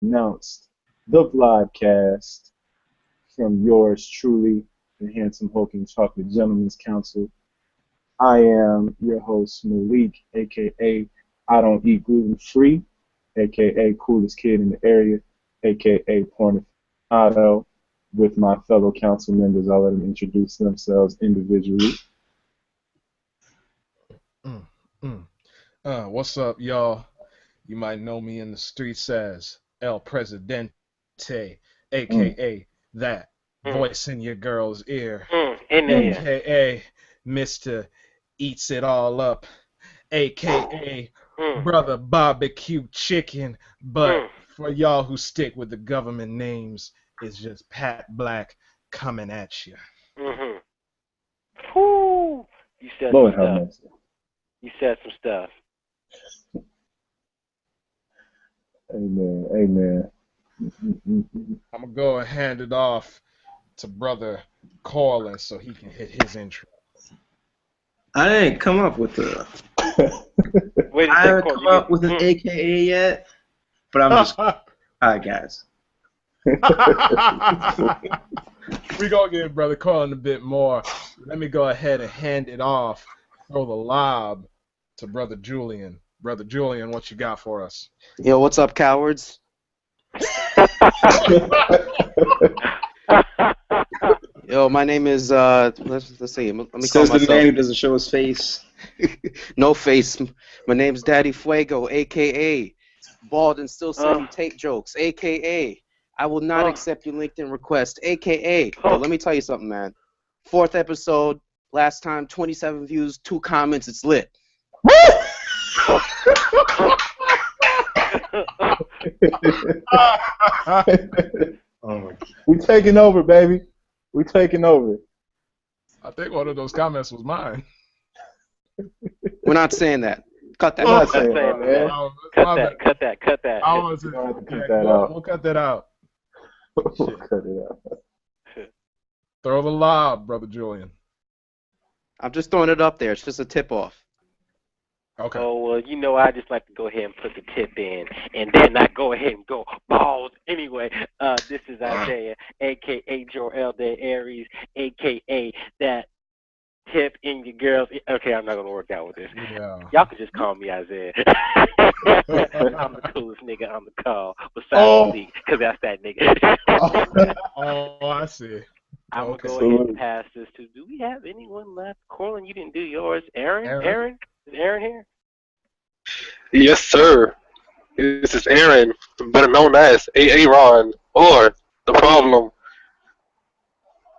announced the Vlogcast from yours truly, the Handsome Hulking Chocolate Gentlemen's Council. I am your host, Malik, aka I Don't Eat Gluten Free, aka Coolest Kid in the Area, aka Pornado. With my fellow council members, I'll let them introduce themselves individually. Mm, mm. What's up, y'all? You might know me in the streets as El Presidente, Mm, aka that Mm, voice in your girl's ear, in mm, there. aka Mr. Eats It All Up, aka Mm, Brother Barbecue Chicken. But mm, for y'all who stick with the government names, it's just Pat Black coming at you. mhm. Whoo! You said some Lord have stuff. mercy. You said some stuff. Amen. Amen. Mm, mm, mm, I'm gonna go and hand it off to Brother Corlin so he can hit his intro. I didn't come up with Wait a I second, haven't Cole. come up with an AKA yet, but I'm just alright, guys. We gonna give Brother Corlin a bit more. Let me go ahead and hand it off. Throw the lob to Brother Julian. Brother Julian, what you got for us? Yo, what's up, cowards? Yo, my name is let's see. Let me call Says the man myself. who doesn't show his face. No face. My name's Daddy Fuego, aka bald and still uh, sending tape jokes, aka I will not uh, accept your LinkedIn request, aka yo. uh. Let me tell you something, man. Fourth episode, last time 27 views, 2 comments. It's lit. Oh my god. We taking over, baby. We taking over. I think one of those comments was mine. We're not saying that. Cut that. I'm not Not saying saying that, that. man. Oh, Cut my that. bad. Cut that. Cut that. I was, We're gonna have to cut yeah, that out. we'll cut that out. We'll Shit. cut it out. Throw the lob, Brother Julian. I'm just throwing it up there. It's just a tip off. Okay. Oh, well, you know, I just like to go ahead and put the tip in, and then I go ahead and go balls. Anyway, this is Isaiah, a.k.a. Joel de Aries, a.k.a. that tip in your girl's. Okay, I'm not going to work out with this. Yeah. Y'all can just call me Isaiah. I'm the coolest nigga on the call, besides Oh. Malik, because that's that nigga. Oh, I see. I'm going to Okay. go ahead and Salute. pass this to, do we have anyone left? Corlin, you didn't do yours. Aaron? Aaron? Is Aaron here? Yes, sir. This is Aaron, better known as Aaron, or the problem,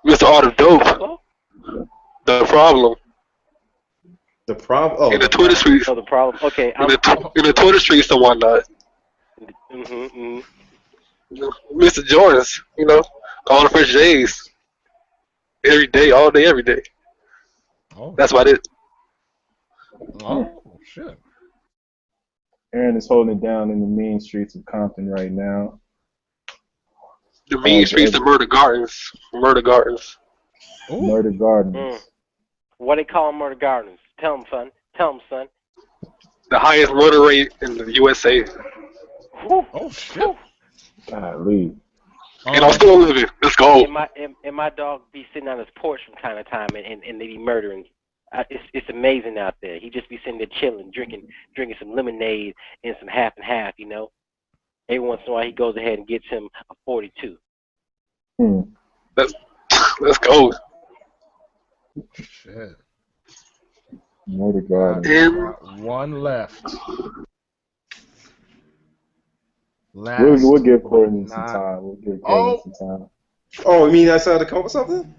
Mr. Art of Dope. Hello? The problem The problem. Oh, in the Twitter streets, Oh, the problem. Okay, in the Twitter streets and whatnot. mm-hmm. Mr. Jordans, all the French J's, every day, all day, every day. Oh, That's about it. oh, shit. Aaron is holding it down in the mean streets of Compton right now. The mean streets, the murder gardens, Ooh. Murder Gardens. What they call them, Murder Gardens? Tell them, son. Tell them, son. the highest murder rate in the USA, Whew. Oh, shit. Golly. and I'm still living. Let's go. And my dog be sitting on his porch from time to time, and they be murdering. It's amazing out there. He just be sitting there chilling, drinking some lemonade and some half and half. Every once in a while he goes ahead and gets him a 42. Hmm. Let's go. Shit. Murder Gardens. And Got one left. Last. We'll give Courtney some not- time. We'll give Courtney some time. oh, you mean I started to come up with something?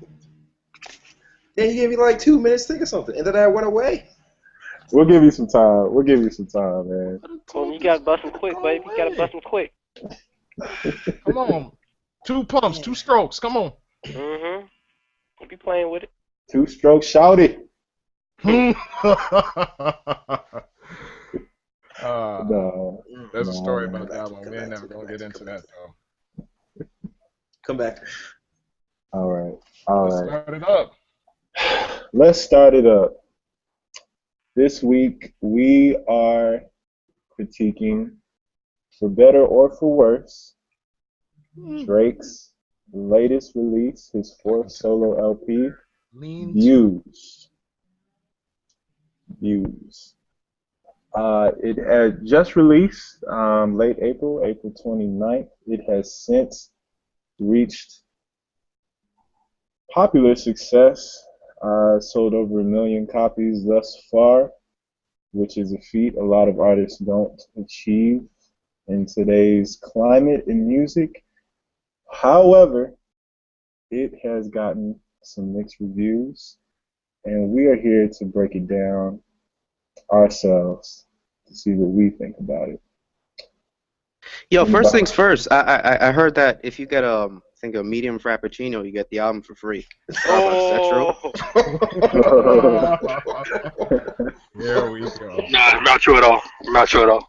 Yeah, you gave me like 2 minutes to think of something, and then I went away. We'll give you some time. We'll give you some time, man. Well, you gotta bust him quick, baby. You gotta bust him quick. Come on. 2 pumps, 2 strokes. Come on. Mm-hmm. You be playing with it. 2 strokes, shout it. No. There's a No, story man. about that one. We ain't never gonna get into that though. Come back. All right. Let's start it up. Let's start it up. This week we are critiquing For better or for worse, Drake's latest release, his fourth solo LP, Lean to. Views. Views. It had just released late April, April 29th. It has since reached popular success. Sold over 1 million copies thus far, which is a feat a lot of artists don't achieve in today's climate in music. However, it has gotten some mixed reviews, and we are here to break it down ourselves to see what we think about it. Yo, first things first. I heard that if you get I think a medium frappuccino, you get the album for free. At Starbucks. Is that true? Here we go. Nah, not true at all. Not true at all.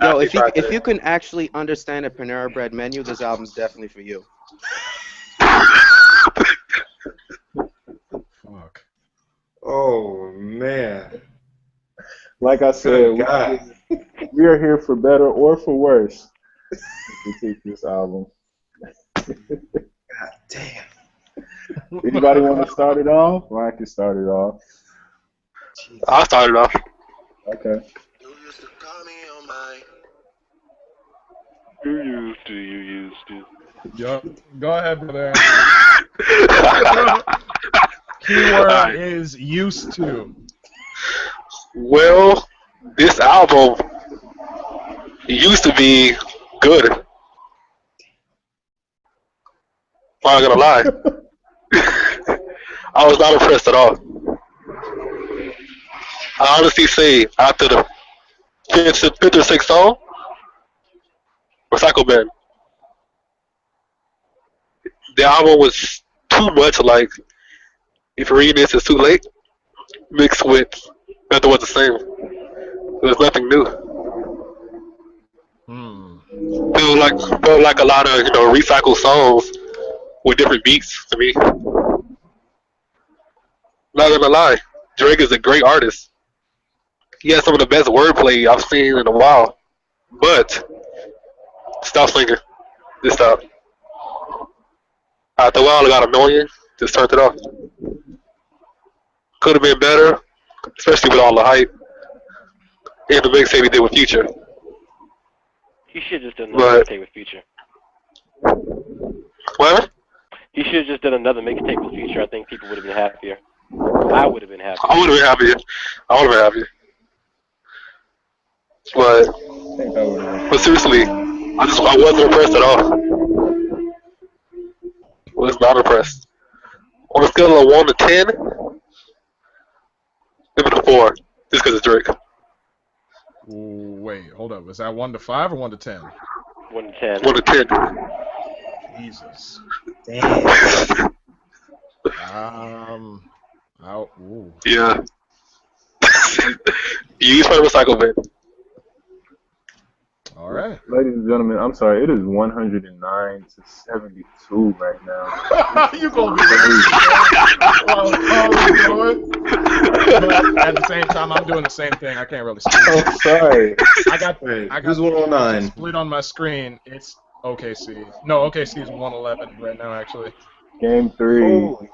Yo, if you can actually understand a Panera Bread menu, this album's definitely for you. Fuck. Oh man. Like I said, Good God. we are here for better or for worse to critique this album. God damn. Anybody want to start it off? Or I can start it off. I'll start it off. Okay. You used to. Yup. Go ahead, brother. Keyword is used to. Well, this album used to be good. I'm not gonna lie. I was not impressed at all. I honestly say after the fifth or sixth song, Recycle Bin, the album was too much like if you're reading this, it's too late. Mixed with nothing was the same. There was nothing new. Felt like a lot of recycled songs with different beats to me. Not gonna lie, Drake is a great artist. He has some of the best wordplay I've seen in a while. But stop singing. Just stop. After a while, I got annoying. Just turned it off. Could have been better, especially with all the hype and the mixtape he did with Future. He should have just done another mixtape with Future. What? He should have just done another mixtape with Future. I think people would have been happier. I would have been happier. I would have been happier. I would have been happier. But seriously, I wasn't impressed at all. Was not impressed. On a scale of 1 to 10, give it a 4, just because it's Drake. Wait, hold up. Was that 1 to 5 or 1 to 10? 1 to 10. 1 to 10. Jesus. Damn. Ooh. Yeah. Use my recycle bin. All right. Ladies and gentlemen, I'm sorry. It is 109 to 72 right now. You gonna be But at the same time, I'm doing the same thing. I can't really speak. Oh, sorry. I got Who's 109? split on my screen. It's OKC. No, OKC is 111 right now, actually. Game 3. Holy.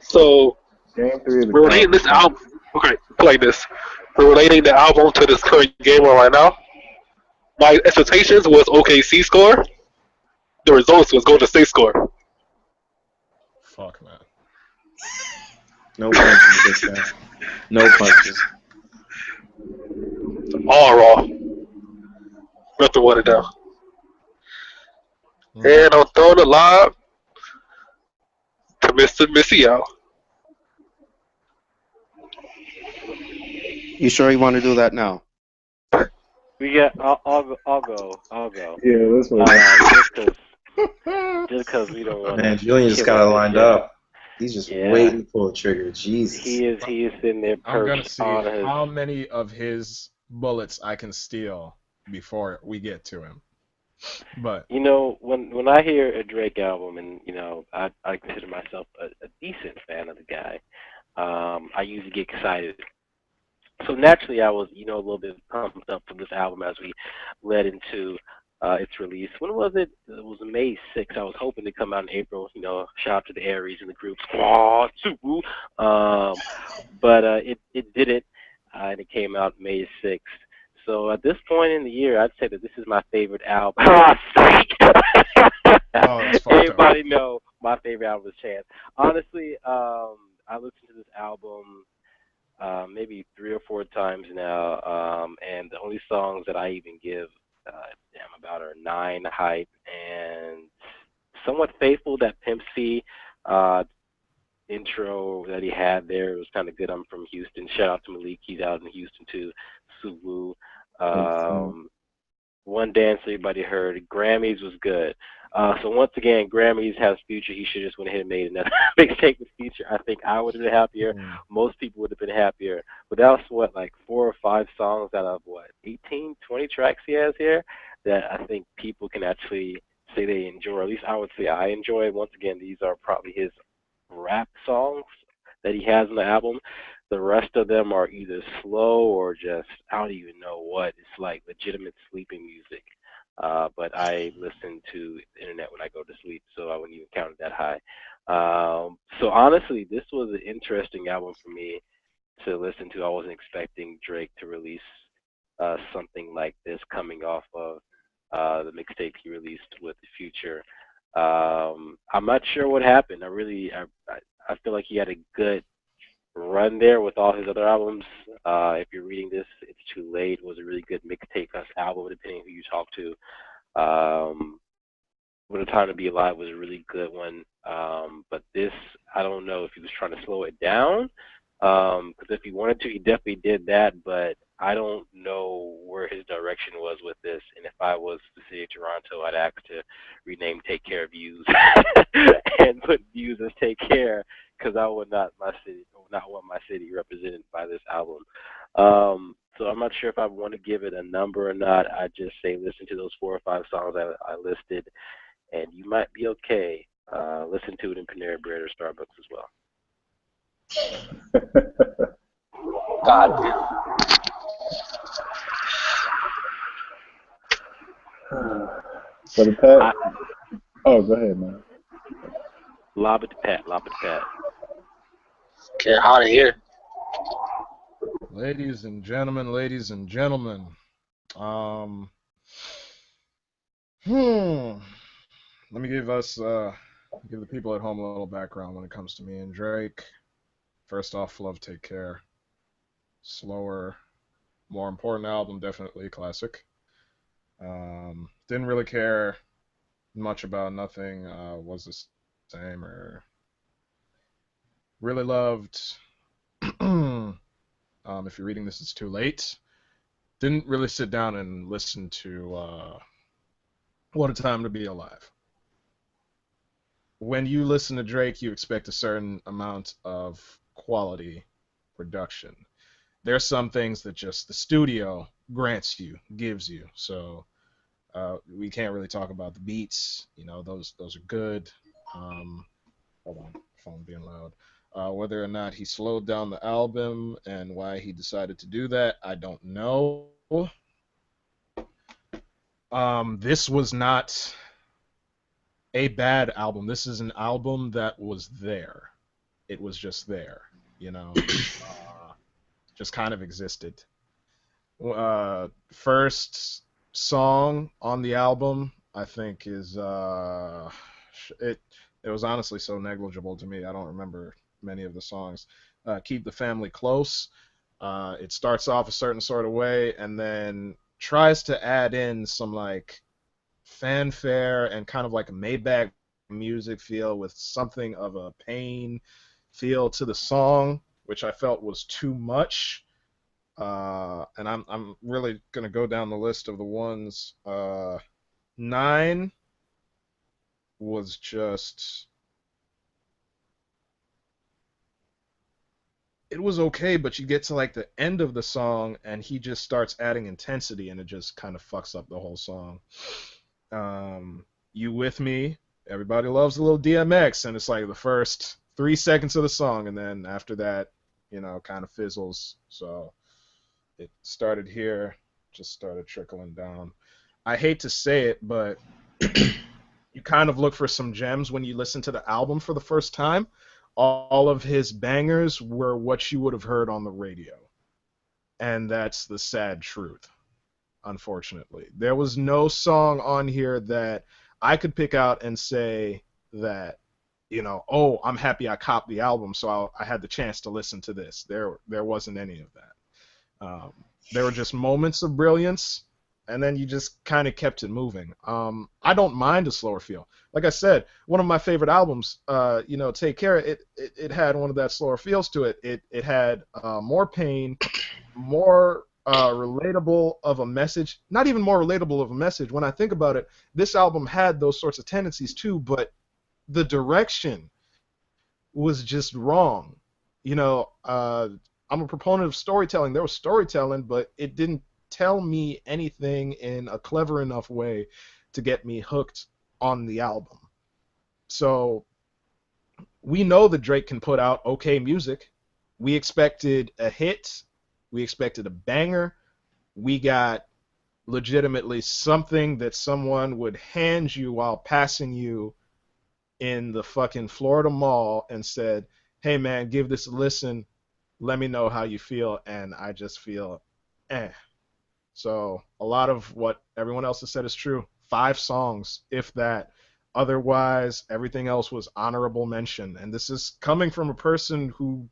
So, Game 3 of the we're relating this album. Okay, like this. We're relating the album to this current game we're on right now. My expectations was OKC score. The results was Golden State score. Fuck, man. No punches this time. No punches. All raw. Nothing watered down. And I'm throwing the lob to Mr. Missy out. You sure you want to do that now? We got. I'll go. Yeah, that's what Just because we don't want. Man, Julian just got it lined up. He's just Yeah. waiting to pull the trigger. Jesus. He is sitting there I'm gonna perched see on his. how many of his bullets I can steal before we get to him. But You know, when I hear a Drake album, and I consider myself a decent fan of the guy, I usually get excited. So naturally, I was, a little bit pumped up for this album as we led into its release. When was it? It was May 6th. I was hoping to come out in April. Shout out to the Aries and the group Squad, Subaru. But it didn't, and it came out May 6th. So at this point in the year, I'd say that this is my favorite album. Psych! Oh, that's fucked up. Everybody know my favorite album is Chance. Honestly, I listened to this album maybe 3 or 4 times now, and the only songs that I even give damn about are 9 Hype and Somewhat Faithful. That Pimp C intro that he had there was kind of good. I'm from Houston. Shout out to Malik. He's out in Houston too. Suwu. One Dance everybody heard. Grammys was good. So once again, Grammys has Future. He should just went ahead and made another mixtape with Future. I think I would have been happier. Most people would have been happier. But that was like 4 or 5 songs out of 18, 20 tracks he has here that I think people can actually say they enjoy. Or at least I would say I enjoy. Once again, these are probably his rap songs that he has on the album. The rest of them are either slow or just, I don't even know what. It's like legitimate sleeping music. But I listen to the internet when I go to sleep, so I wouldn't even count it that high. So honestly, this was an interesting album for me to listen to. I wasn't expecting Drake to release something like this coming off of the mixtape he released with the Future. I'm not sure what happened. I feel like he had a good run there with all his other albums. If you're reading this, It's Too Late was a really good mixtape album, depending on who you talk to. What a Time to Be Alive was a really good one. But this, I don't know if he was trying to slow it down. Because if he wanted to, he definitely did that. But I don't know where his direction was with this. And if I was the city of Toronto, I'd ask to rename Take Care Views and put Views as Take Care, because I would not want my city represented by this album. So I'm not sure if I want to give it a number or not. I just say listen to those 4 or 5 songs I listed, and you might be okay. Listen to it in Panera Bread or Starbucks as well. God damn. So the Pat. Oh, go ahead, man. Lob it to Pat. Getting hot in here. Ladies and gentlemen. Let me give the people at home a little background when it comes to me and Drake. First off, love Take Care. Slower, more important album, definitely classic. Didn't really care much about Nothing Was the Same, or really loved if you're reading this, It's Too Late. Didn't really sit down and listen to What a Time to Be Alive. When you listen to Drake, you expect a certain amount of quality production. There's some things that just the studio gives you. So we can't really talk about the beats. Those are good. Hold on, phone being loud. Whether or not he slowed down the album and why he decided to do that, I don't know. This was not a bad album. This is an album that was there. It was just there, just kind of existed. First song on the album, I think, is it was honestly so negligible to me. I don't remember many of the songs. Keep the Family Close. It starts off a certain sort of way and then tries to add in some like fanfare and kind of like a Maybach music feel with something of a Pain feel to the song, which I felt was too much. And I'm really gonna go down the list of the ones. 9 was just, it was okay, but you get to like the end of the song and he just starts adding intensity and it just kind of fucks up the whole song. You With Me, everybody loves a little DMX, and it's like the first 3 seconds of the song, and then after that, kind of fizzles. So It started here, just started trickling down. I hate to say it, but you kind of look for some gems when you listen to the album for the first time. All of his bangers were what you would have heard on the radio. And that's the sad truth, unfortunately. There was no song on here that I could pick out and say that, oh, I'm happy I copped the album, so I had the chance to listen to this. There wasn't any of that. There were just moments of brilliance, and then you just kind of kept it moving. I don't mind a slower feel. Like I said, one of my favorite albums, Take Care, it had one of that slower feels to it. It had more pain, more relatable of a message. Not even more relatable of a message. When I think about it, this album had those sorts of tendencies too, but the direction was just wrong. I'm a proponent of storytelling. There was storytelling, but it didn't tell me anything in a clever enough way to get me hooked on the album. So we know that Drake can put out okay music. We expected a hit. We expected a banger. We got legitimately something that someone would hand you while passing you in the fucking Florida Mall and said, hey man, give this a listen. Let me know how you feel. And I just feel, eh. So a lot of what everyone else has said is true. 5 songs, if that. Otherwise, everything else was honorable mention. And this is coming from a person who,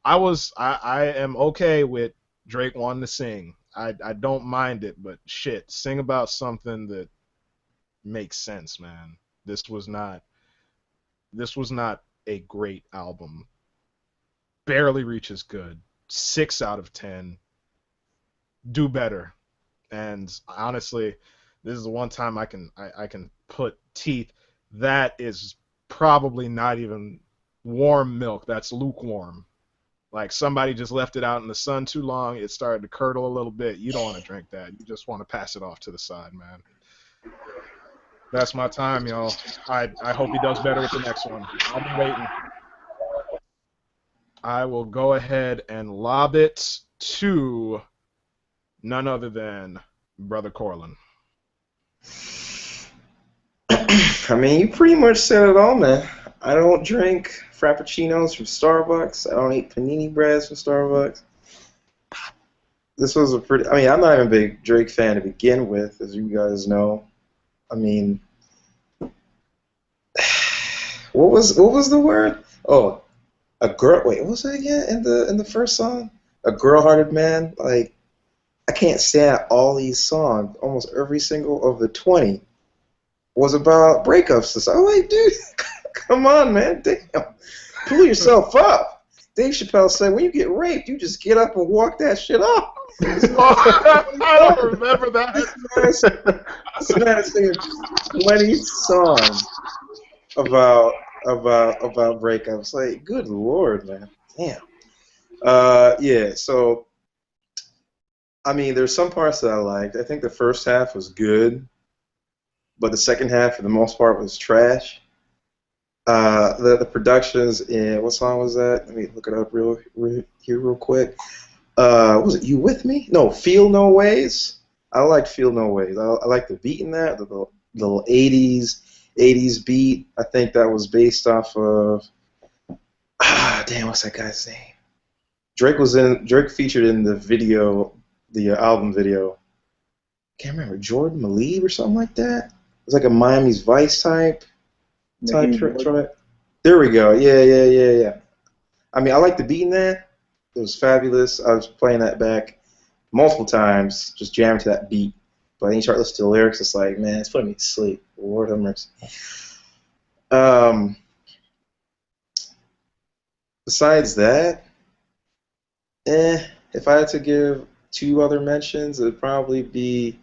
I am okay with Drake wanting to sing. I don't mind it, but shit, sing about something that makes sense, man. This was not a great album. Barely reaches good. 6 out of 10. Do better. And honestly, this is the one time I can put teeth. That is probably not even warm milk. That's lukewarm. Like somebody just left it out in the sun too long. It started to curdle a little bit. You don't want to drink that. You just want to pass it off to the side, man. That's my time, y'all. I hope he does better with the next one. I'll be waiting. I will go ahead and lob it to none other than Brother Corlin. I mean, you pretty much said it all, man. I don't drink Frappuccinos from Starbucks. I don't eat panini breads from Starbucks. This was I'm not even a big Drake fan to begin with, as you guys know. I mean, what was the word? Oh, a girl. Wait, what was it again in the first song? A girl-hearted man. Like, I can't stand all these songs. Almost every single of the 20 was about breakups. So I'm like, dude, come on, man, damn, pull yourself up. Dave Chappelle said, when you get raped, you just get up and walk that shit off. I don't remember that. This man is singing 20 songs about breakups. Like, good lord, man, damn. Yeah. So, I mean, there's some parts that I liked. I think the first half was good, but the second half, for the most part, was trash. The productions in what song was that? Let me look it up real quick. Was it You With Me? No, Feel No Ways. I liked Feel No Ways. I like the beat in that, the little 80s beat. I think that was based off of damn, what's that guy's name? Drake featured in the video, the album video. Can't remember, Jordan Maleeb or something like that. It's like a Miami's Vice type track. There we go. Yeah. I mean, I like the beat in that. It was fabulous. I was playing that back multiple times, just jamming to that beat. But then you start listening to the lyrics, it's like, man, it's putting me to sleep. Lord have mercy. Besides that, if I had to give 2 other mentions, it'd probably be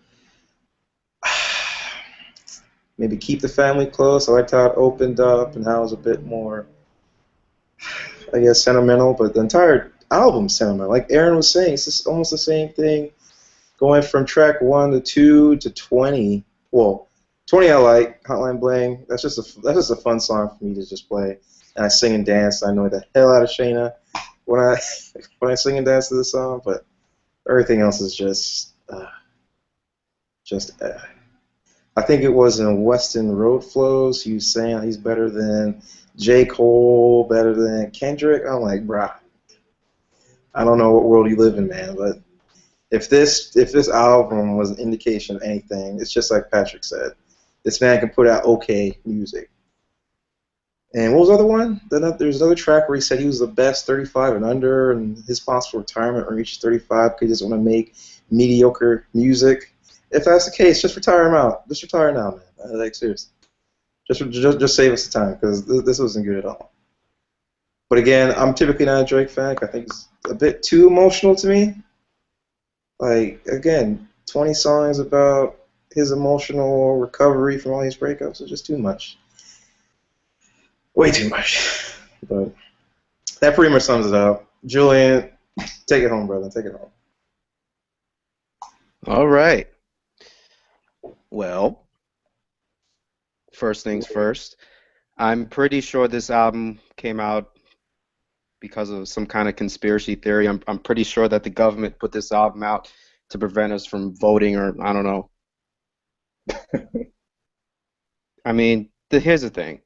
maybe Keep the Family Close. I liked how it opened up and how it was a bit more, I guess, sentimental, but the entire album's sentimental. Like Aaron was saying, it's just almost the same thing going from track 1 to 2 to 20. Well, 20 I like, Hotline Bling. That's just a fun song for me to just play. And I sing and dance. I annoy the hell out of Shayna when I sing and dance to this song, but Everything else is just. I think it was in Weston Road Flows. He was saying he's better than J. Cole, better than Kendrick. I'm like, bruh, I don't know what world you live in, man. But if this album was an indication of anything, it's just like Patrick said. This man can put out okay music. And what was the other one? There's another track where he said he was the best 35 and under, and his possible retirement when he reaches 35 because he doesn't want to make mediocre music. If that's the case, just retire him out. Just retire now, man. Like, seriously. Just save us the time, because this wasn't good at all. But again, I'm typically not a Drake fan. I think it's a bit too emotional to me. Like, again, 20 songs about his emotional recovery from all these breakups is just too much. Way too much. But that pretty much sums it up. Julian, take it home, brother. Take it home. All right. Well, first things first. I'm pretty sure this album came out because of some kind of conspiracy theory. I'm pretty sure that the government put this album out to prevent us from voting, or I don't know. I mean, here's the thing.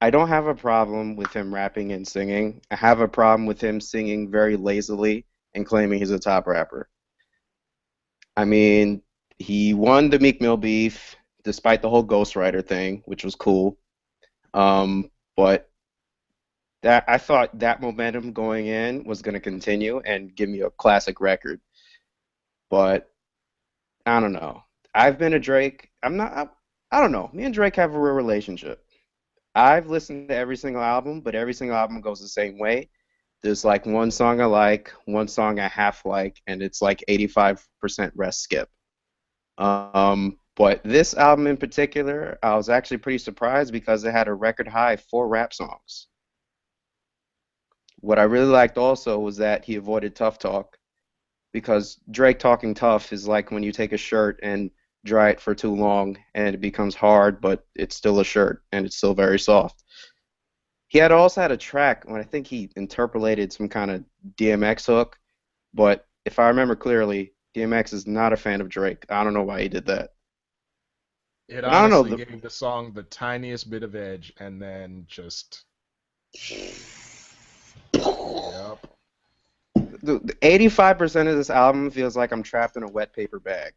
I don't have a problem with him rapping and singing. I have a problem with him singing very lazily and claiming he's a top rapper. I mean, he won the Meek Mill beef despite the whole ghostwriter thing, which was cool. But I thought that momentum going in was going to continue and give me a classic record. But I don't know. I've been a Drake. I don't know. Me and Drake have a real relationship. I've listened to every single album, but every single album goes the same way. There's like one song I like, one song I half like, and it's like 85% rest skip. But this album in particular, I was actually pretty surprised because it had a record high 4 rap songs. What I really liked also was that he avoided tough talk, because Drake talking tough is like when you take a shirt and dry it for too long and it becomes hard, but it's still a shirt and it's still very soft. He also had a track when I think he interpolated some kind of DMX hook, but if I remember clearly, DMX is not a fan of Drake. I don't know why he did that. It I don't know. honestly gave the song the tiniest bit of edge, and then just. Yep. The 85% of this album feels like I'm trapped in a wet paper bag.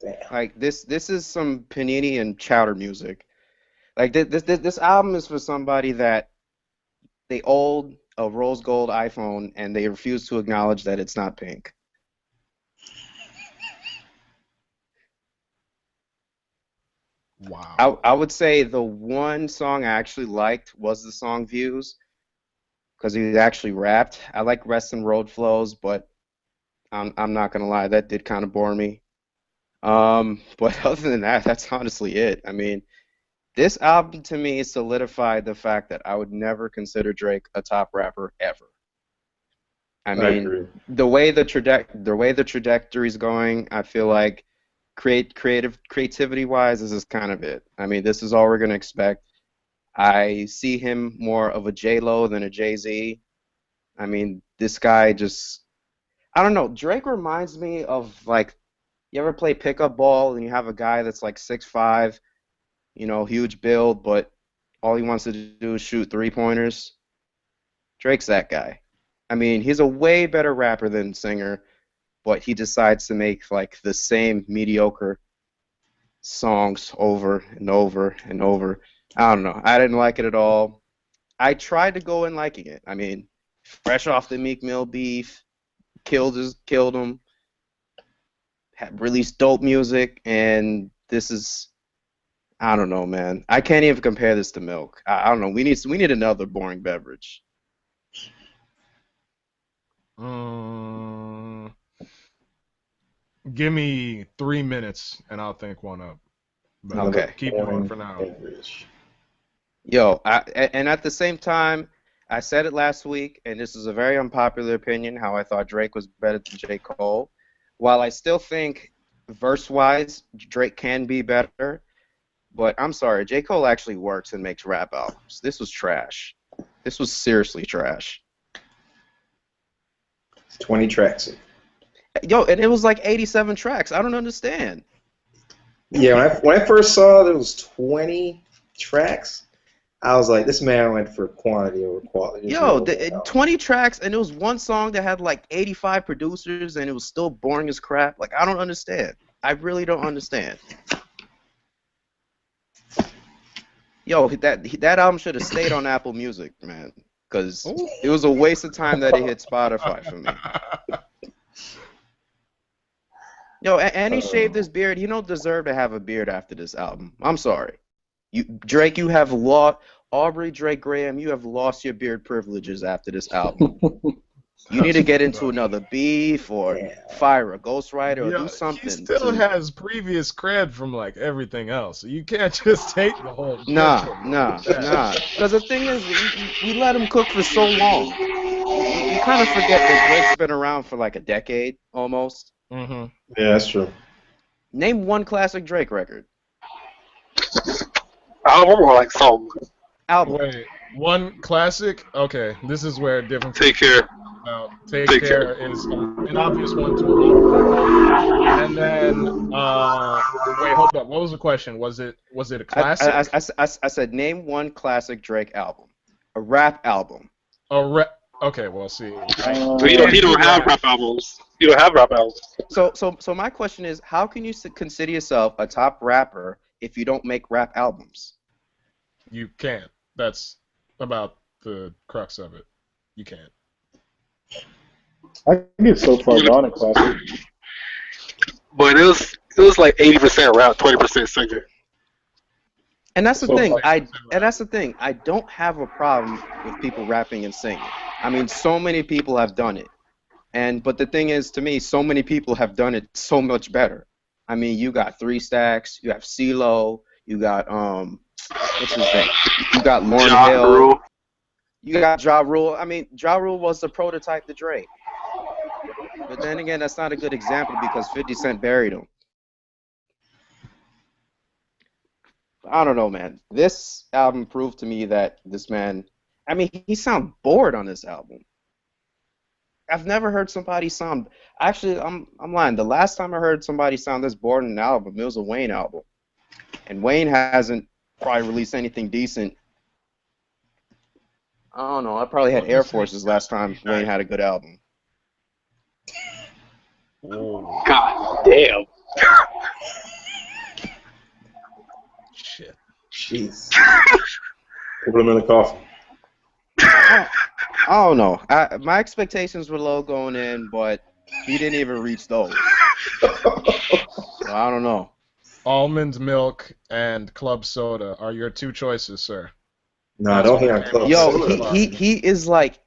Damn. Like this is some Panini and Chowder music. Like this album is for somebody that they own a rose gold iPhone and they refuse to acknowledge that it's not pink. Wow. I would say the one song I actually liked was the song Views, because he actually rapped. I like Rest and Road Flows, but I'm not gonna lie, that did kind of bore me. But other than that, that's honestly it. I mean, this album to me solidified the fact that I would never consider Drake a top rapper ever. I mean, agree. the way the trajectory is going, I feel like creativity wise, this is kind of it. I mean, this is all we're gonna expect. I see him more of a J-Lo than a Jay-Z. I mean, this guy just, I don't know. Drake reminds me of, like, you ever play pickup ball and you have a guy that's like 6'5", you know, huge build, but all he wants to do is shoot 3-pointers? Drake's that guy. I mean, he's a way better rapper than singer, but he decides to make like the same mediocre songs over and over and over. I don't know. I didn't like it at all. I tried to go in liking it. I mean, fresh off the Meek Mill beef, killed him, released dope music, and this is, I don't know, man. I can't even compare this to milk. I don't know. We need another boring beverage. Give me 3 minutes and I'll think one up. But Okay. Keep going for now. Yo, and at the same time, I said it last week, and this is a very unpopular opinion, how I thought Drake was better than J. Cole. While I still think verse-wise, Drake can be better, but I'm sorry, J. Cole actually works and makes rap albums. This was trash. This was seriously trash. 20 tracks. Yo, and it was like 87 tracks. I don't understand. Yeah, when I first saw there was 20 tracks, I was like, this man went for quantity over quality. Yo, 20 tracks, and there was one song that had like 85 producers, and it was still boring as crap. Like, I don't understand. I really don't understand. Yo, that album should have stayed on Apple Music, man, because it was a waste of time that it hit Spotify for me. Yo, and he shaved his beard. He don't deserve to have a beard after this album. I'm sorry. Drake, you have lost. Aubrey Drake Graham, you have lost your beard privileges after this album. You need to get into another beef or fire a ghostwriter or do something. He still has previous cred from like everything else. So you can't just take the whole. Nah. Because the thing is, we let him cook for so long. You kind of forget that Drake's been around for like a decade almost. Mm-hmm. Yeah, that's true. Name one classic Drake record. Album or like song? Album. Wait, one classic? Okay, this is where different. Take Care. Take Care is an obvious one to a lot of people. And then, wait, hold up. What was the question? Was it a classic? I said name one classic Drake album. A rap album. Okay, well, see. He don't have rap albums. You don't have rap albums. So my question is, how can you consider yourself a top rapper if you don't make rap albums? You can't. That's about the crux of it. You can't. I get so far gone in classic. But it was like 80% rap, 20% singer. And that's the thing. I don't have a problem with people rapping and singing. I mean, so many people have done it. But the thing is, to me, so many people have done it so much better. I mean, you got 3 Stacks, you have CeeLo, you got what's his name? You got Lauryn Hill. You got Ja Rule. I mean, Ja Rule was the prototype to Drake. But then again, that's not a good example because 50 Cent buried him. I don't know, man. This album proved to me that this man, I mean, he sounds bored on this album. I've never heard somebody sound, actually, I'm lying. The last time I heard somebody sound this bored on an album, it was a Wayne album. And Wayne hasn't probably released anything decent. I don't know. I probably had Air Forces last time Wayne had a good album. God damn. Shit. Jeez. Put him in the coffin. I don't know. My expectations were low going in, but he didn't even reach those. So I don't know. Almond Milk and Club Soda are your 2 choices, sir. No, I don't hear Club Soda. Yo, he is like,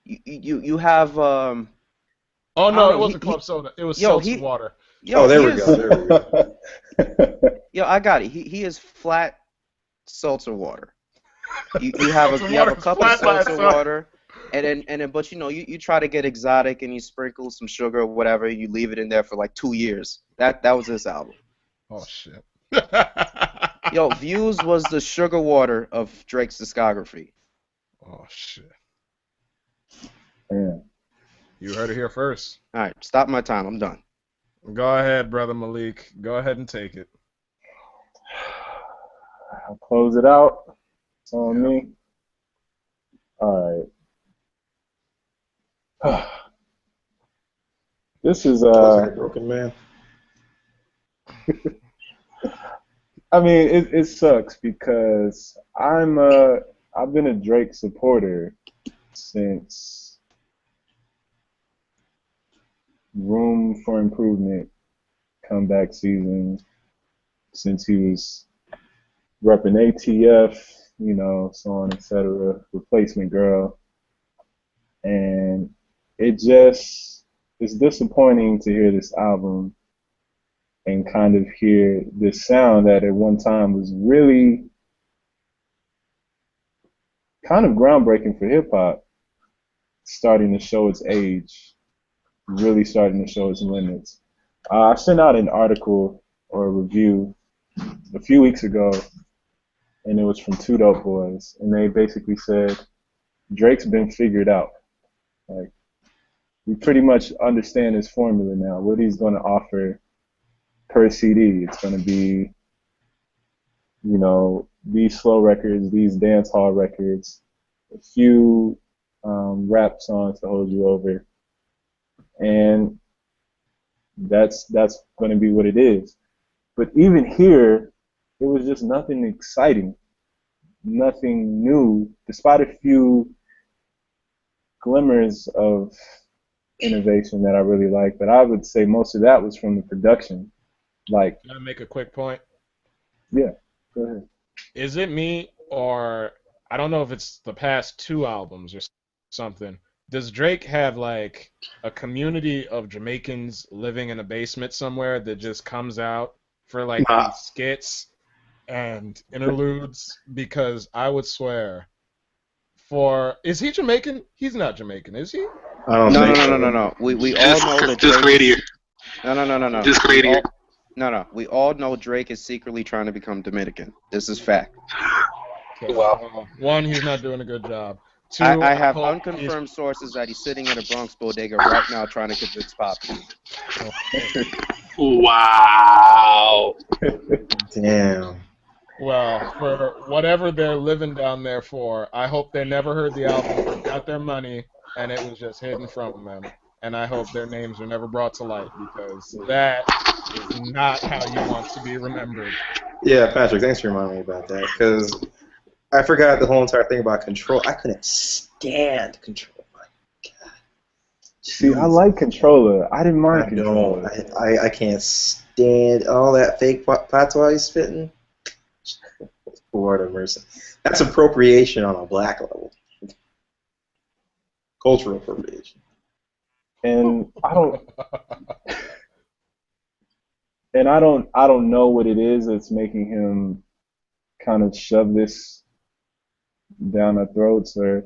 you have Oh no, it wasn't Club Soda. It was seltzer water. There we go. Yo, I got it. He is flat seltzer water. You have a cup of seltzer water, and then but you try to get exotic and you sprinkle some sugar or whatever. You leave it in there for like 2 years. That was this album. Oh shit. Yo, Views was the sugar water of Drake's discography. Oh shit. Yeah. You heard it here first. All right, stop my time. I'm done. Go ahead, brother Malik. Go ahead and take it. I'll close it out. It's on me. All right. This is broken man. I mean, it sucks because I've been a Drake supporter since Room for Improvement comeback season, since he was repping ATF, so on, etc. Replacement Girl, and it's disappointing to hear this album and kind of hear this sound that at one time was really kind of groundbreaking for hip-hop, starting to show its age, really starting to show its limits. I sent out an article or a review a few weeks ago, and it was from Two Dope Boys, and they basically said Drake's been figured out. Like, we pretty much understand his formula now. What he's going to offer per CD, it's going to be, you know, these slow records, these dance hall records, a few rap songs to hold you over, and that's going to be what it is. But even here, it was just nothing exciting, nothing new, despite a few glimmers of innovation that I really like. But I would say most of that was from the production. Like, Can I make a quick point? yeah, go ahead. Is it me, or I don't know if it's the past 2 albums or something? Does Drake have like a community of Jamaicans living in a basement somewhere that just comes out for like Nah. these skits and interludes? Because I would swear, is he Jamaican? He's not Jamaican, is he? I don't No, think no, so. no, no, no. We all know that Just Drake radio. No. Just We radio. all- No. We all know Drake is secretly trying to become Dominican. This is fact. So, Wow. 1, he's not doing a good job. 2, I have hope unconfirmed sources that he's sitting in a Bronx bodega right now trying to convince Poppy. Wow. Damn. Well, for whatever they're living down there for, I hope they never heard the album, got their money, and it was just hidden from them. And I hope their names are never brought to light, because that is not how you want to be remembered. Yeah, Patrick, thanks for reminding me about that, because I forgot the whole entire thing about Control. I couldn't stand Control. My God. See, I like Controller. I didn't mind I Controller. don't. I can't stand all that fake patois he's spitting. Lord have mercy. That's appropriation on a black level. Cultural appropriation. And I don't know what it is that's making him kind of shove this down our throats, or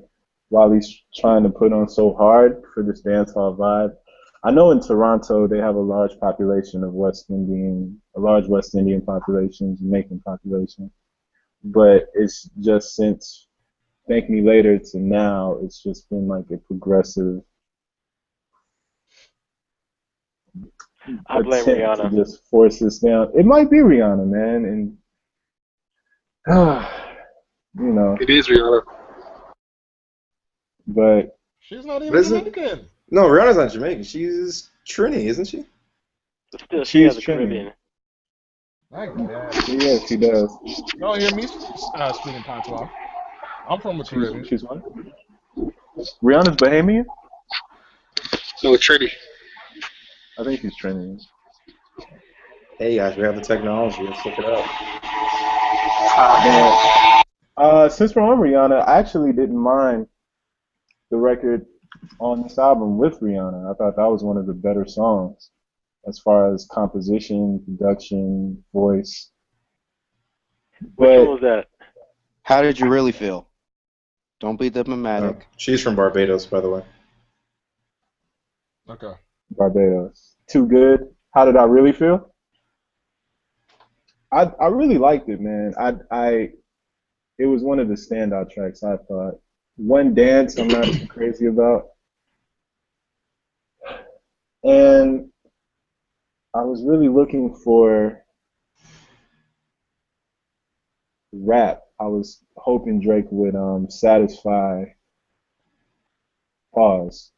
while he's trying to put on so hard for this dancehall vibe. I know in Toronto they have a large population of a large West Indian population, Jamaican population, but it's just since Thank Me Later to now, it's just been like a progressive I blame attempt to Rihanna. just force this down. It might be Rihanna, man, and you know, It is Rihanna. but She's not even Listen. Dominican. No, Rihanna's not Jamaican. She's Trini, isn't she? But still, she has a She's Trini. Caribbean. I guess. yeah, she does. You don't hear me speaking patois. I'm from the Caribbean. She's what? Rihanna's Bahamian? No, Trinity. I think she's Trinity. Hey guys, we have the technology. Let's look it up. Since we're on Rihanna, I actually didn't mind the record on this album with Rihanna. I thought that was one of the better songs as far as composition, production, voice. Which one But was that? How did you really feel? Don't be diplomatic. She's from Barbados, by the way. Okay. Barbados. Too good. How did I really feel? I really liked it, man. It was one of the standout tracks, I thought. One Dance I'm not too crazy about. And I was really looking for rap. I was hoping Drake would satisfy pause.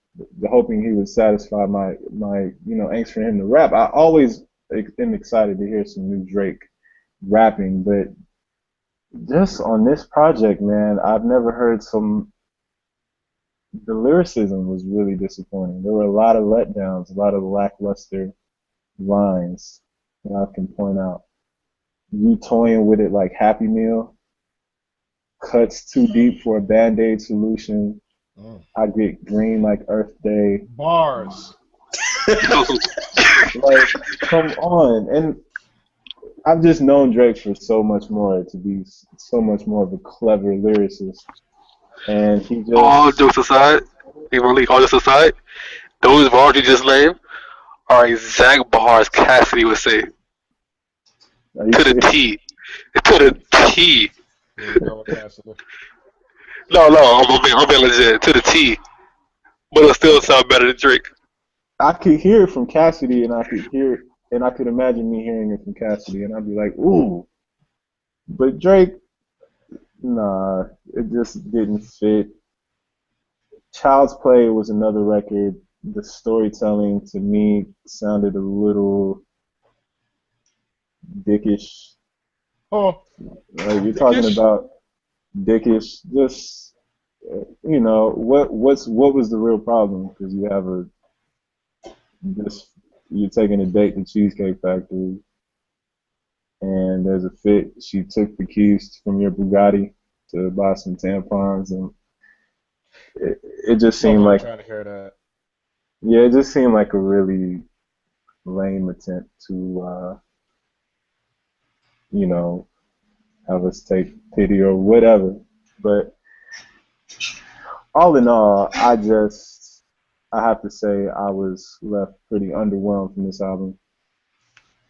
Hoping he would satisfy my angst for him to rap. I always am excited to hear some new Drake rapping, but just on this project, man, I've never heard the lyricism was really disappointing. There were a lot of letdowns, a lot of lackluster lines that I can point out. You toying with it like Happy Meal, cuts too deep for a Band-Aid solution. I get green like Earth Day. Bars. Like, come on. And I've just known Drake for so much more, to be so much more of a clever lyricist. And he just... All jokes aside, all jokes aside, those bars you just named are exact bars Cassidy would say. Are you To the serious? T. To the T. Here we go with Cassidy. No, I'm being legit. To the T. But it'll still sound better than Drake. I could hear it from Cassidy, and I could hear, and I could imagine me hearing it from Cassidy, and I'd be like, ooh. But Drake, nah, it just didn't fit. Child's Play was another record. The storytelling to me sounded a little dickish. Oh, Like you're talking dickish. about dickish. Just what was the real problem? Because you have a this you're taking a date to Cheesecake Factory, and there's a fit. She took the keys from your Bugatti to buy some tampons, and it just seemed Nobody like trying to hear that. yeah, it just seemed like a really lame attempt to you know have us take pity or whatever. But all in all, I have to say I was left pretty underwhelmed from this album.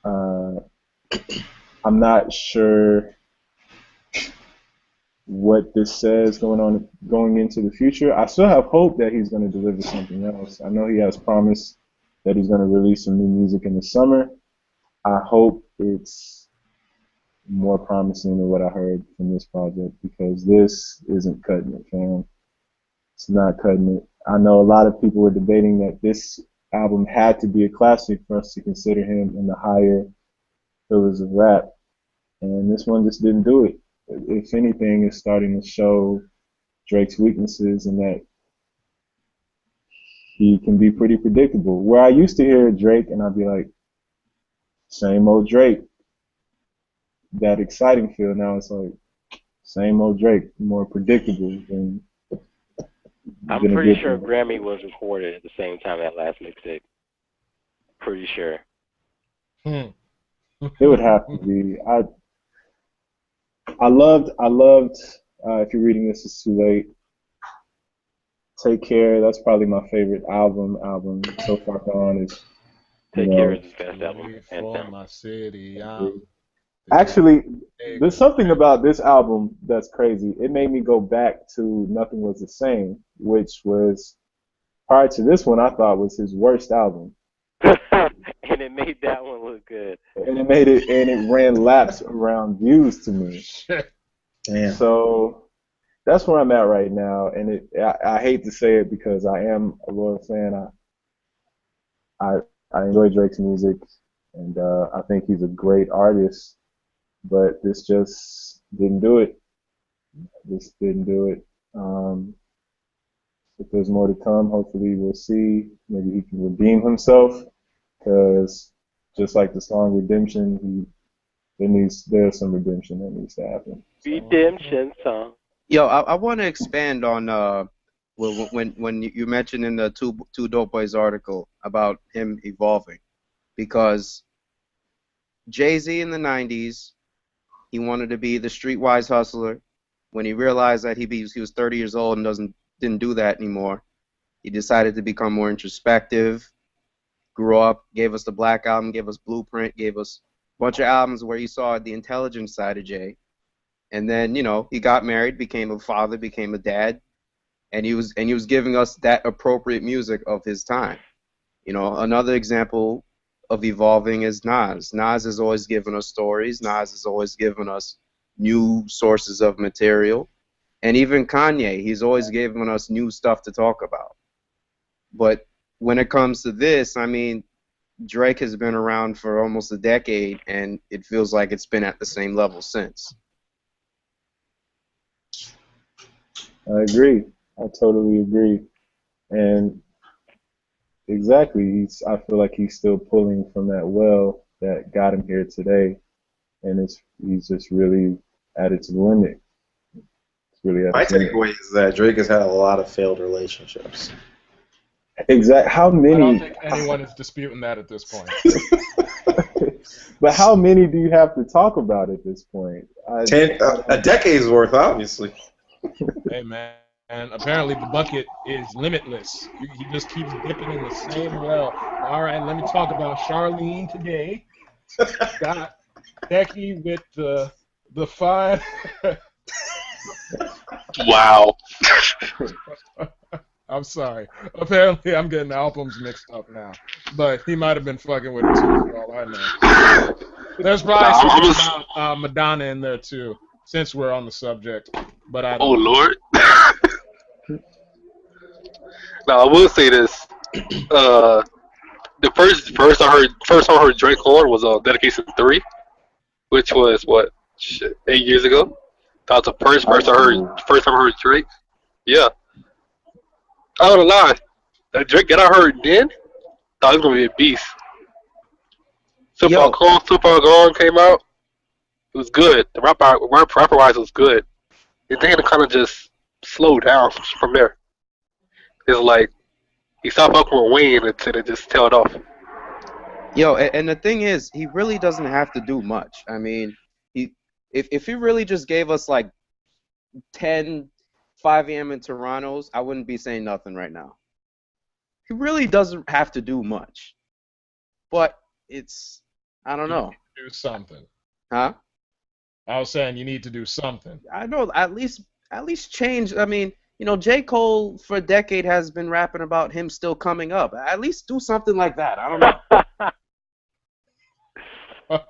Uh, I'm not sure what this says going into the future. I still have hope that he's going to deliver something else. I know he has promised that he's going to release some new music in the summer. I hope it's more promising than what I heard from this project because this isn't cutting it, fam. It's not cutting it. I know a lot of people were debating that this album had to be a classic for us to consider him in the higher pillars of rap, and this one just didn't do it. If anything, it's starting to show Drake's weaknesses in that he can be pretty predictable. Where I used to hear Drake and I'd be like, same old Drake, that exciting feel. Now it's like, same old Drake, more predictable I'm than a pretty good sure thing. Grammy was recorded at the same time that last mixtape. Pretty sure. Hmm. It would have to be. I loved. If you're reading this, it's too late. Take Care. That's probably my favorite album so far gone. Is you Take Care know is his best album, Wait hands for down. my city. I'm actually big. there's something about this album that's crazy. It made me go back to Nothing Was the Same, which was prior to this one I thought was his worst album, And it made that one look good. and it ran laps around views to me. Shit. Damn. So that's where I'm at right now, and I hate to say it because I am a loyal fan. I I enjoy Drake's music, and I think he's a great artist. But this just didn't do it. This didn't do it. If there's more to come, hopefully we'll see. Maybe he can redeem himself, because just like the song Redemption, there's some redemption that needs to happen. So, Redemption song. Yo, I want to expand on when you mentioned in the two Dope Boys article about him evolving, because Jay-Z in the 90s, he wanted to be the streetwise hustler. When he realized that he was 30 years old and didn't do that anymore, he decided to become more introspective. Grew up, gave us the Black Album, gave us Blueprint, gave us a bunch of albums where he saw the intelligent side of Jay. And then, he got married, became a father, became a dad, and he was giving us that appropriate music of his time. Another example of evolving is Nas. Nas has always given us stories. Nas has always given us new sources of material. And even Kanye, he's always given us new stuff to talk about. But when it comes to this, I mean, Drake has been around for almost a decade, and it feels like it's been at the same level since. I agree. I totally agree. And exactly, I feel like he's still pulling from that well that got him here today, and he's just really at its limit. It's really at My its limit. takeaway is that Drake has had a lot of failed relationships. Exactly. How I don't many? think anyone is disputing that at this point. But how many do you have to talk about at this point? A decade's worth, obviously. Hey, man. And apparently the bucket is limitless. He just keeps dipping in the same well. All right, let me talk about Charlene today. Got Becky with the fine. Wow. I'm sorry. Apparently, I'm getting albums mixed up now. But he might have been fucking with it too, for all I know. There's probably Nah, I'm something just. about Madonna in there too, since we're on the subject. But I Oh don't know. Lord. Now I will say this. Uh, the first time I heard Drake on was Dedication 3, which was what, shit, 8 years ago. That was the High school. first time I heard Drake. Yeah, I don't lie. That Drake that I heard then, thought he was gonna be a beast. Yo, Super Gone came out. It was good. The rapper wise was good. And then it kind of just slowed down from there. It's like he stopped fucking with Wayne until it just tailed off. yo, and the thing is, he really doesn't have to do much. I mean, if he really just gave us like 10 5 a.m. in Toronto's, I wouldn't be saying nothing right now. He really doesn't have to do much. But I don't You need know. to do something. Huh? I was saying you need to do something. I know at least change. I mean, J. Cole for a decade has been rapping about him still coming up. At least do something like that. I don't know.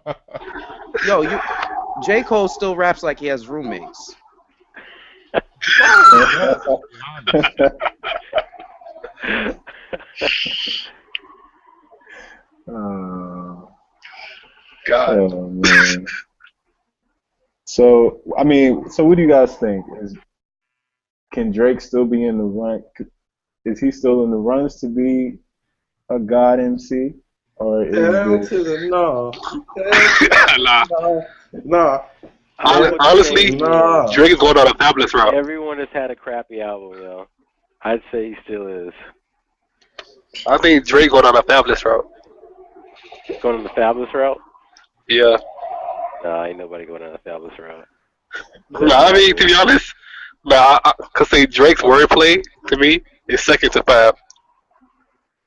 Yo, J. Cole still raps like he has roommates. Oh, God. oh man. So I mean, so what do you guys think? Can Drake still be in the run? Is he still in the runs to be a god MC, or is Hell it? to the no. Nah. No. No. I would Honestly, say No. Drake is going on a fabulous route. everyone has had a crappy album, yo. I'd say he still is. I think Drake going on a fabulous route. Going on the Fabulous route? Yeah. Nah, ain't nobody going on the Fabulous route. Nah, I mean, to be honest, I could say Drake's wordplay, to me, is second to Fab.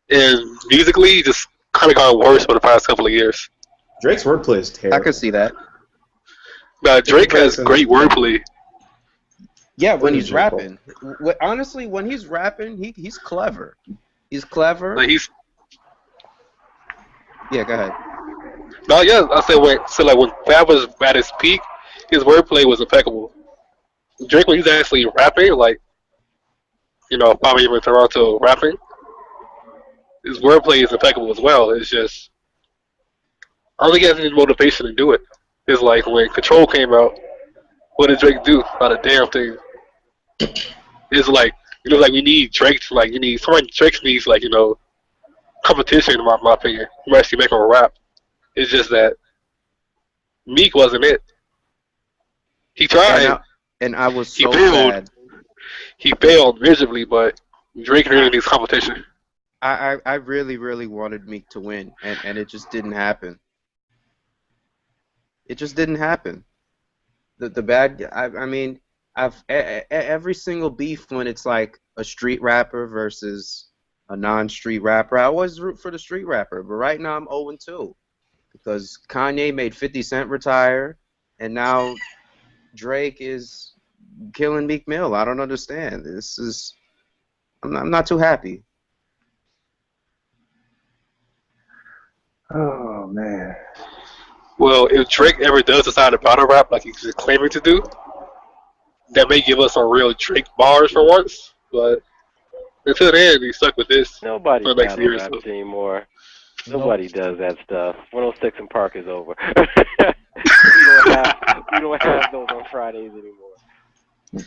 And musically, he just kind of got worse for the past couple of years. Drake's wordplay is I terrible. could see that. Now, Drake has great wordplay. Yeah, when Who he's is J. Cole? rapping. Honestly, when he's rapping, he's clever. He's clever. Like, Yeah, go ahead. no, yeah, I said when Fab was at his peak, his wordplay was impeccable. Drake, when he's actually rapping, like, probably even Toronto rapping, his wordplay is impeccable as well. It's just, I don't think he has any motivation to do it. It's like when Control came out, what did Drake do? Not a damn thing. It's like, like we need Drake to, like, Drake needs, like, competition, in my opinion. Who actually make him rap. It's just that Meek wasn't it. He tried. And I was He so failed. sad. He failed miserably, but Drake really needs competition. I really, really wanted Meek to win, and it just didn't happen. It just didn't happen. The bad. I mean, every single beef when it's like a street rapper versus a non-street rapper, I always root for the street rapper. But right now I'm 0-2 because Kanye made 50 Cent retire, and now Drake is killing Meek Mill. I don't understand. I'm not too happy. Oh man. Well, if Drake ever does decide to battle rap like he's claiming to do, that may give us some real Drake bars for once. But until then, he's stuck with this Nobody for the next battle year or raps so. anymore. Nope. Nobody does that stuff. 106 and Park is over. we don't have those on Fridays anymore.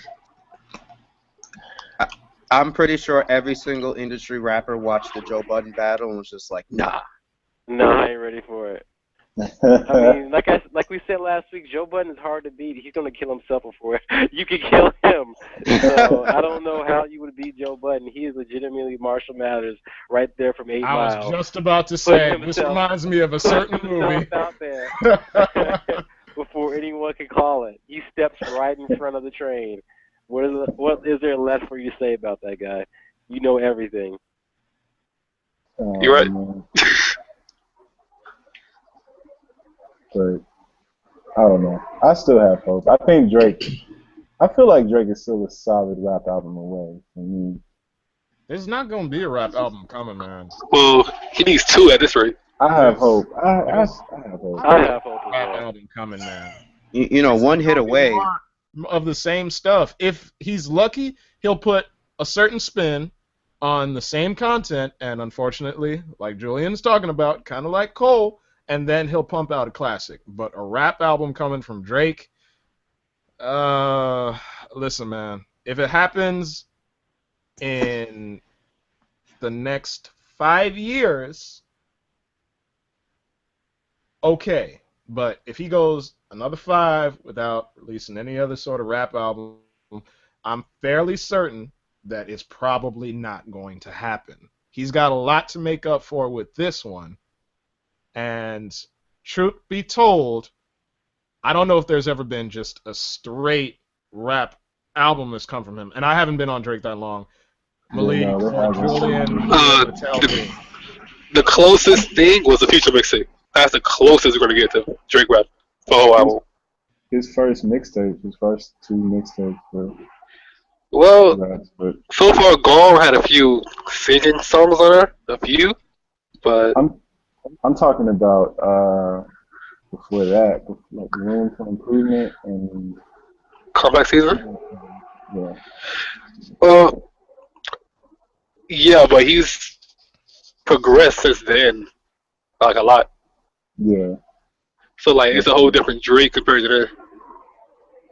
I'm pretty sure every single industry rapper watched the Joe Budden battle and was just like, nah. No, I ain't ready for it. I mean, like we said last week, Joe Budden is hard to beat. He's gonna kill himself before you can kill him. So I don't know how you would beat Joe Budden. He is legitimately Marshall Mathers right there from 8 I Mile. was just about to say, Put this himself- reminds me of a certain Put movie. himself out there before anyone can call it. He steps right in front of the train. What is there left for you to say about that guy? You know everything. Oh, You're right. man. But I don't know. I still have hope. I think Drake. I feel like Drake is still a solid rap album away. I mean, There's not gonna be a rap album coming, man. Well, he needs 2 at this rate. I have hope. I have hope. I have hope as Rap well. album coming, man. You know, one hit away. Of the same stuff. If he's lucky, he'll put a certain spin on the same content, and unfortunately, like Julian's talking about, kind of like Cole, and then he'll pump out a classic. But a rap album coming from Drake, listen, man, if it happens in the next 5 years, okay. But if he goes another 5 without releasing any other sort of rap album, I'm fairly certain that it's probably not going to happen. He's got a lot to make up for with this one. And truth be told, I don't know if there's ever been just a straight rap album that's come from him. And I haven't been on Drake that long. Malik, Julian, tell me. The closest thing was the Future mixtape. That's the closest we're going to get to Drake rap for the whole album. His first mixtape, his first 2 mixtapes. Well, But so far, Gone had a few singing songs on there, a few, but I'm talking about before that, like Room for Improvement and Comeback Season. yeah. Well, yeah, but he's progressed since then, like a lot. Yeah. So like, it's a whole different Drake compared to that.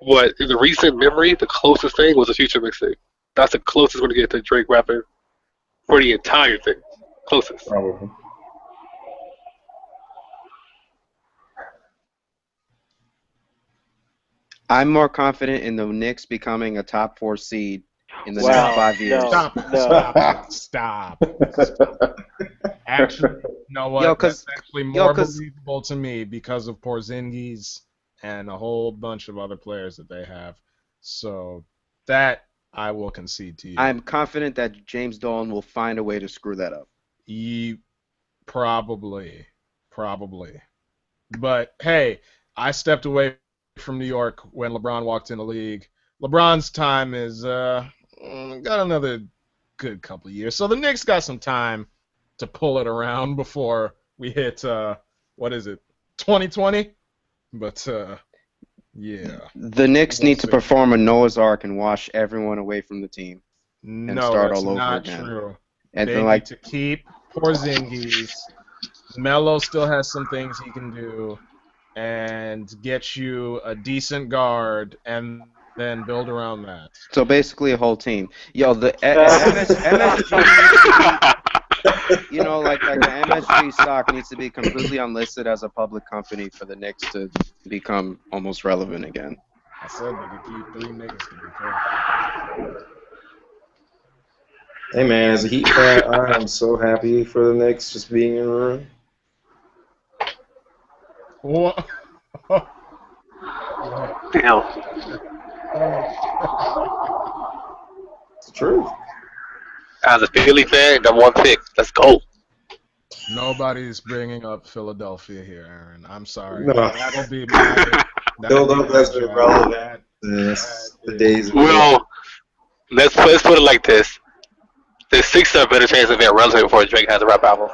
What in the recent memory, the closest thing was a Future mixtape. That's the closest we're gonna get to Drake rapping for the entire thing. Closest. Probably. I'm more confident in the Knicks becoming a top 4 seed in the Wow, next 5 years. no. Stop it. Stop. Actually, you know what? Yo, 'cause- That's actually more 'cause- believable to me because of Porzingis and a whole bunch of other players that they have. So that I will concede to you. I'm confident that James Dolan will find a way to screw that up. Probably. But hey, I stepped away from New York when LeBron walked in the league. LeBron's time is got another good couple of years. So the Knicks got some time to pull it around before we hit 2020? But yeah. The Knicks We'll need to see. perform a Noah's Ark and wash everyone away from the team. No, start that's all over not again. true. And They then, need like, to keep Porzingis. Melo still has some things he can do, and get you a decent guard, and then build around that. so basically a whole team. Yo, the MSG, you know, like the MSG stock needs to be completely unlisted as a public company for the Knicks to become almost relevant again. I said they could keep 3 niggas to be fair. Hey man, as a Heat fan, I am so happy for the Knicks just being in the room. What? Damn. It's the truth. As a Philly fan, the one pick. Let's go. Nobody's bringing up Philadelphia here, Aaron. I'm sorry. No. That'll be my. Philadelphia's been relevant since the days of Well, let's put it like this: the Sixers have a better chance of being relevant before Drake has a rap album.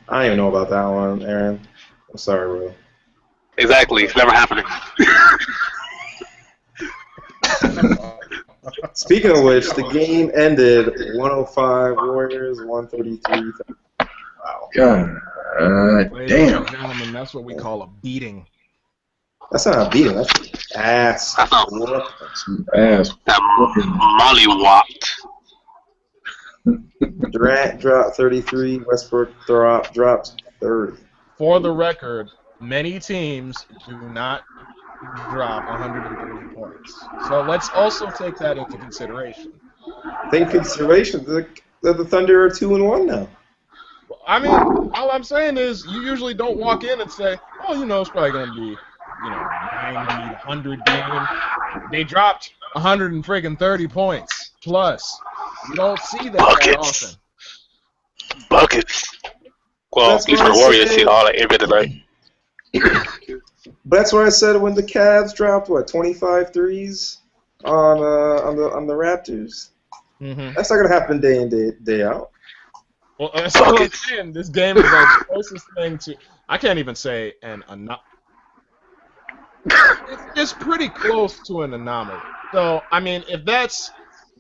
I don't even know about that one, Aaron. I'm sorry, bro. Exactly, it's never happening. Speaking of which, the game ended 105 Warriors, 133. Wow. God Ladies damn. and gentlemen, that's what we call a beating. That's not a beating. That's ass. That's not Some ass. that Molly walked. Durant dropped 33. Westbrook dropped 30. For the record, many teams do not drop 130 points. So let's also take that into consideration. Take consideration. The Thunder are 2-1 now. I mean, all I'm saying is you usually don't walk in and say, oh, it's probably going to be, 90, 100 game. They dropped 130 points plus. You don't see that Buckets. often. Buckets. Well, That's at least what for I the Warriors, said. see all that NBA tonight. But that's what I said when the Cavs dropped 25 threes on the Raptors. Mm-hmm. That's not gonna happen day in day out. Well, that's what I'm saying. This game is like the closest thing to. I can't even say it's pretty close to an anomaly. So, I mean, if that's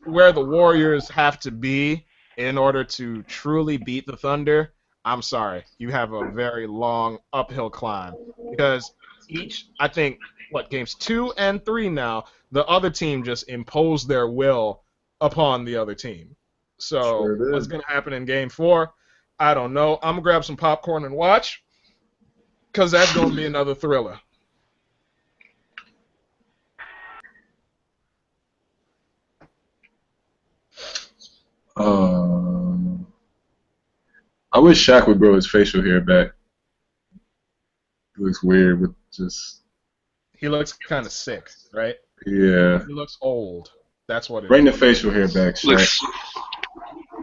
where the Warriors have to be in order to truly beat the Thunder, I'm sorry. You have a very long uphill climb. Because I think, games 2 and 3 now, the other team just imposed their will upon the other team. So, Sure what's did. going to happen in game 4? I don't know. I'm going to grab some popcorn and watch. Because that's going to be another thriller. I wish Shaq would grow his facial hair back. It looks weird with just. He looks kind of sick, right? Yeah. He looks old. That's what it Bring is. the facial hair back, Shaq.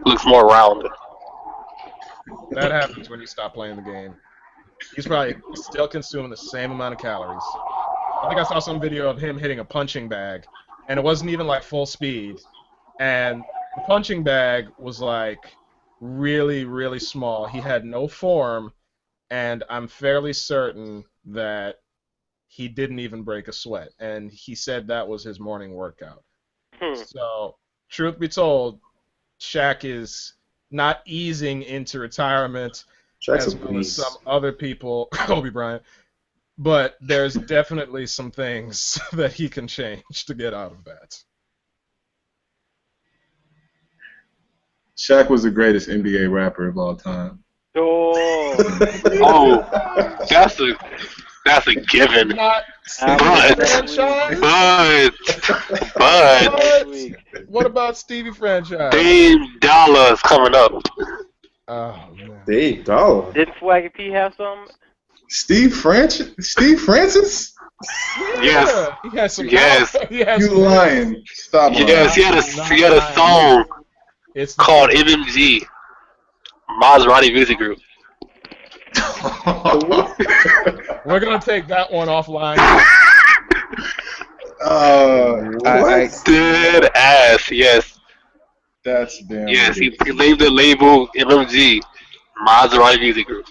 Looks more round. That happens when you stop playing the game. He's probably still consuming the same amount of calories. I think I saw some video of him hitting a punching bag, and it wasn't even like full speed. And the punching bag was like really, really small. He had no form, and I'm fairly certain that he didn't even break a sweat. And he said that was his morning workout. So, truth be told, Shaq is not easing into retirement Shaq's as a well as beast. some other people, Kobe Bryant. But there's definitely some things that he can change to get out of that. Shaq was the greatest NBA rapper of all time. Oh, That's a given. Not But- Franchise? But What about Stevie Franchise? Dame Dollar is coming up. Oh, man. Dave Dollar. didn't Swaggy P have some? Steve Francis? Yes. He has some. Yes. He has You some- lying. Stop lying. Yes, he had a song It's called MMG, Maserati Music Group. We're gonna take that one offline. Dead ass, yes. That's damn. Yes, he named the label MMG, Maserati Music Group.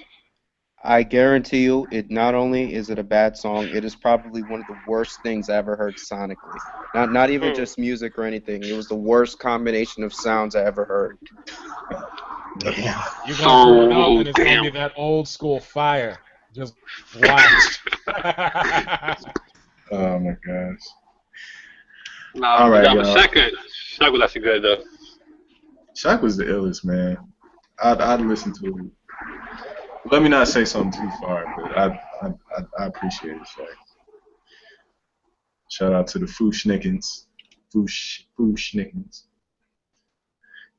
I guarantee you, it not only is it a bad song, it is probably one of the worst things I ever heard sonically. Not even just music or anything. It was the worst combination of sounds I ever heard. You're gonna turn it up and it's gonna be that old school fire. Just watch. Oh my gosh. Nah, All right, yeah, but y'all. Shaq was actually good though. Shaq was the illest, man. I'd listen to it. Let me not say something too far, but I appreciate it, Shaq. Shout out to the Fooshnickens. Fooshnickens.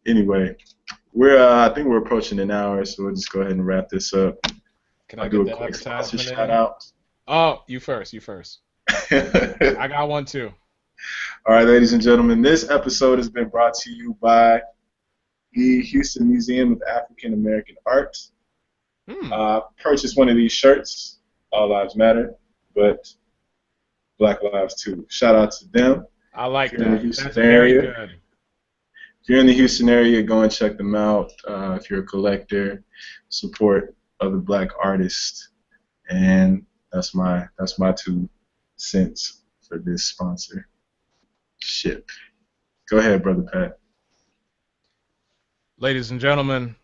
Anyway, I think we're approaching an hour, so we'll just go ahead and wrap this up. Can I I'll do get a the quick sponsor advertisement shout in? out. Oh, you first. I got one too. All right, ladies and gentlemen, this episode has been brought to you by the Houston Museum of African American Art. Purchase one of these shirts. All lives matter, but Black lives too. Shout out to them. I like If you're in the that. Houston That's very area. good. If you're in the Houston area, go and check them out. If you're a collector, support other Black artists, and that's my 2 cents for this sponsor. Shit. Go ahead, brother Pat. Ladies and gentlemen,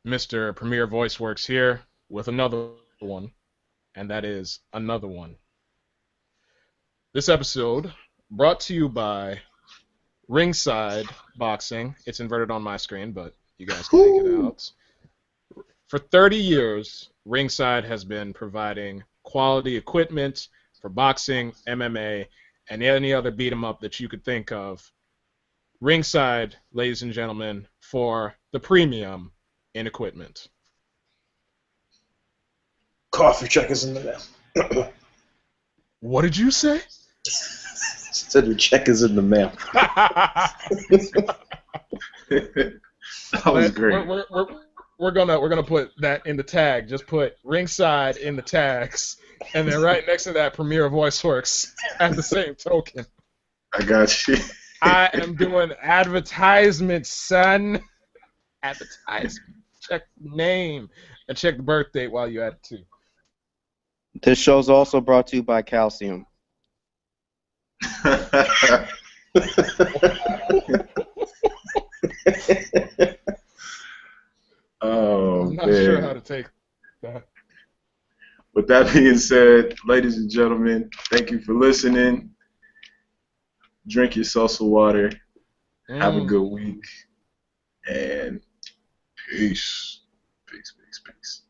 Mr. Premier Voice Works here with another one, and that is another one. This episode brought to you by Ringside Boxing. It's inverted on my screen, but you guys can make it out. For 30 years, Ringside has been providing quality equipment for boxing, MMA, and any other beat 'em up that you could think of. Ringside, ladies and gentlemen, for the premium in equipment. Coffee check is in the mail. What did you say? Said your check is in the mail. That was great. We're gonna put that in the tag. Just put Ringside in the tags, and then right next to that, Premier Voice Works at the same token. I got you. I am doing advertisements, son. Advertisement. Check the name and check the birth date while you're at it too. This show's also brought to you by Calcium. Oh, I'm not man. sure how to take that. With that being said, ladies and gentlemen, thank you for listening. Drink your salsa water. Have a good week. And peace. Peace, peace, peace.